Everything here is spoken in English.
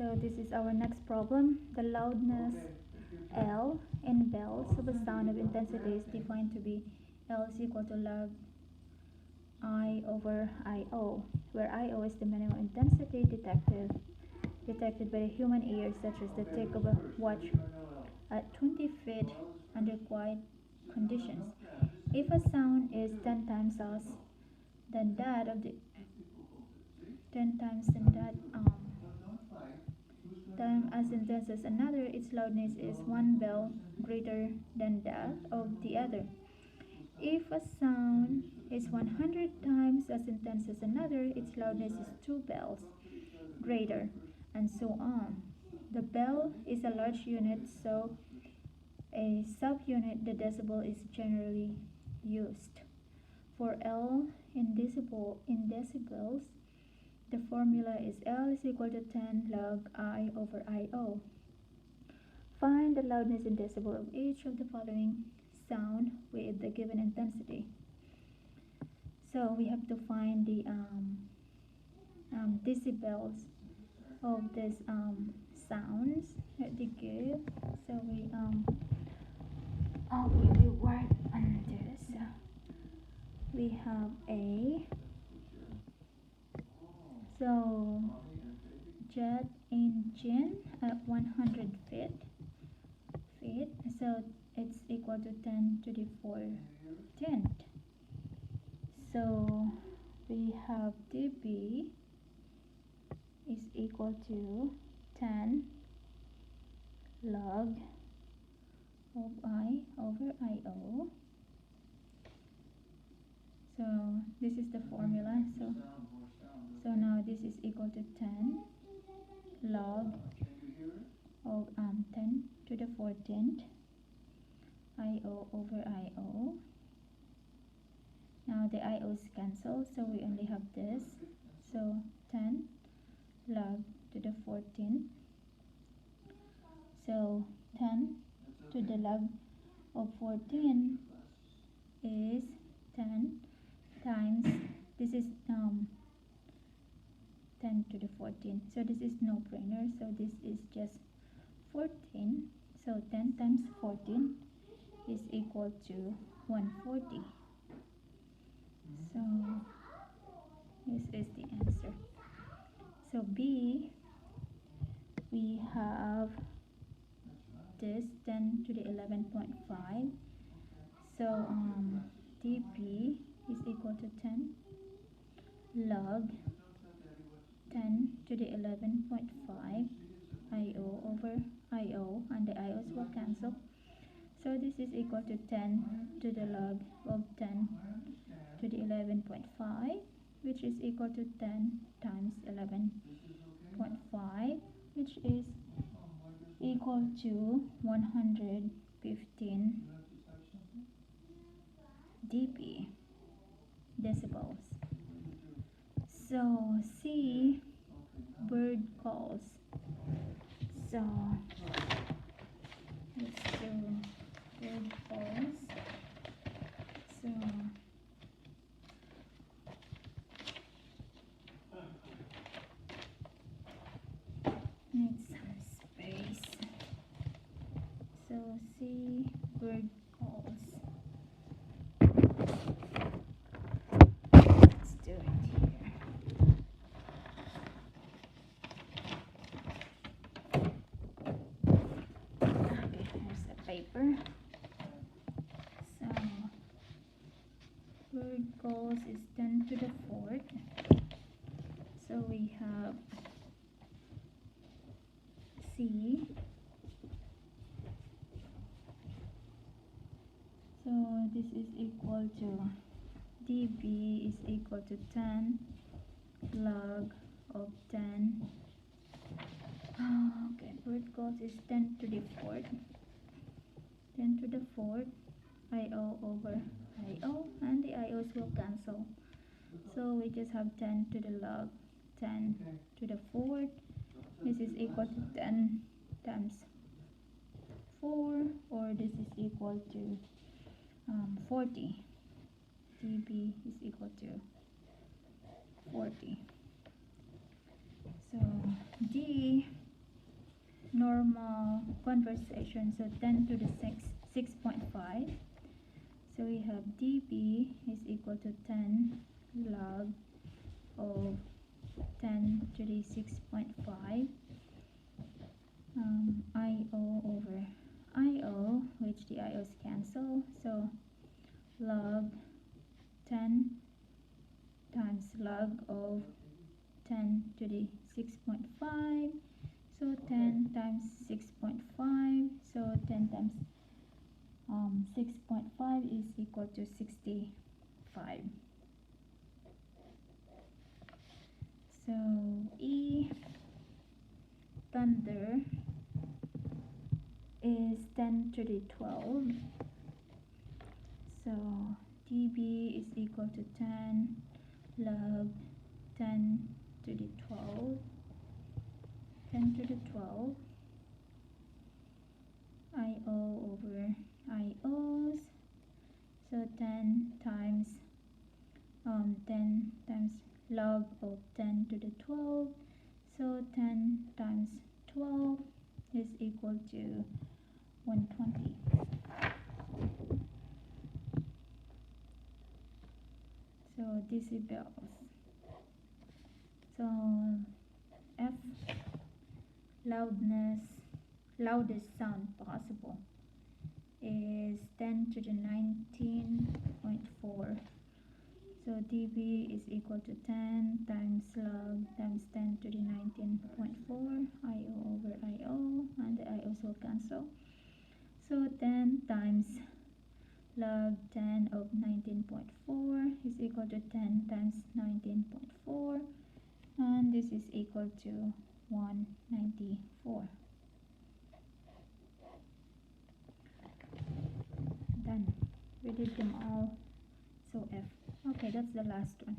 So this is our next problem. The loudness L in bells of a sound of intensity is defined to be L is equal to log I over IO, where IO is the minimum intensity detected by the human ear, such as the tick of a watch at 20 feet under quiet conditions. If a sound is 10 times than that of the 10 times than that time as intense as another, its loudness is one bell greater than that of the other. If a sound is 100 times as intense as another, its loudness is two bells greater, and so on. The bell is a large unit, so a subunit, the decibel, is generally used. For L in decibels, the formula is L is equal to 10 log I over IO. Find the loudness in decibel of each of the following sound with the given intensity. So we have to find the decibels of these sounds that they give. So we work on this. We have a jet engine at 100 feet, so it's equal to 10 to the 14th. So we have dB is equal to 10 log of I over IO. So this is the formula. So now this is equal to 10 log of 10 to the 14th IO over IO. Now the IO's cancel, so we only have this. So 10 log to the 14th. So 10 to the log of 14 is 10 times, this is 10 to the 14. So this is no brainer, so this is just 14. So 10 times 14 is equal to 140. So this is the answer. So B, we have this 10 to the 11.5. So dB is equal to 10 log 10 to the 11.5 IO over IO, and the IOs will cancel. So this is equal to 10 to the log of 10 to the 11.5, which is equal to 10 times 11.5, which is equal to 115 dB, decibels. So C, bird calls. So let's do bird calls. So need some space. So C, bird calls. Let's do it here. Okay, here's the paper. So bird calls is 10 to the 4th. So we have C. So this is equal to dB is equal to 10 log of 10. Okay, bird calls is 10 to the 4th. 10 to the 4th IO over IO, and the IOs will cancel. So we just have 10 to the log 10 to the 4th. This is equal to 10 times 4, or this is equal to 40. dB is equal to 40. So D conversation. So 10 to the 6.5. So we have dB is equal to 10 log of 10 to the 6.5 IO over IO, which the IOs cancel. So log 10 times log of 10 to the 6.5. So 10 times 6.5. So 10 times 6.5 is equal to 65. So E thunder is 10 to the 12. So dB is equal to 10 log 10 to the 12. 10 to the 12 IO over IOs. So 10 times 10 times log of 10 to the 12. So 10 times 12 is equal to 120. So decibels. So F, loudest sound possible, is 10 to the 19.4. So dB is equal to 10 times log times 10 to the 19.4 IO over IO, and the IOs will cancel. So 10 times log 10 of 19.4 is equal to 10 times 19.4, and this is equal to 194. Done. We did them all. So F. Okay, that's the last one.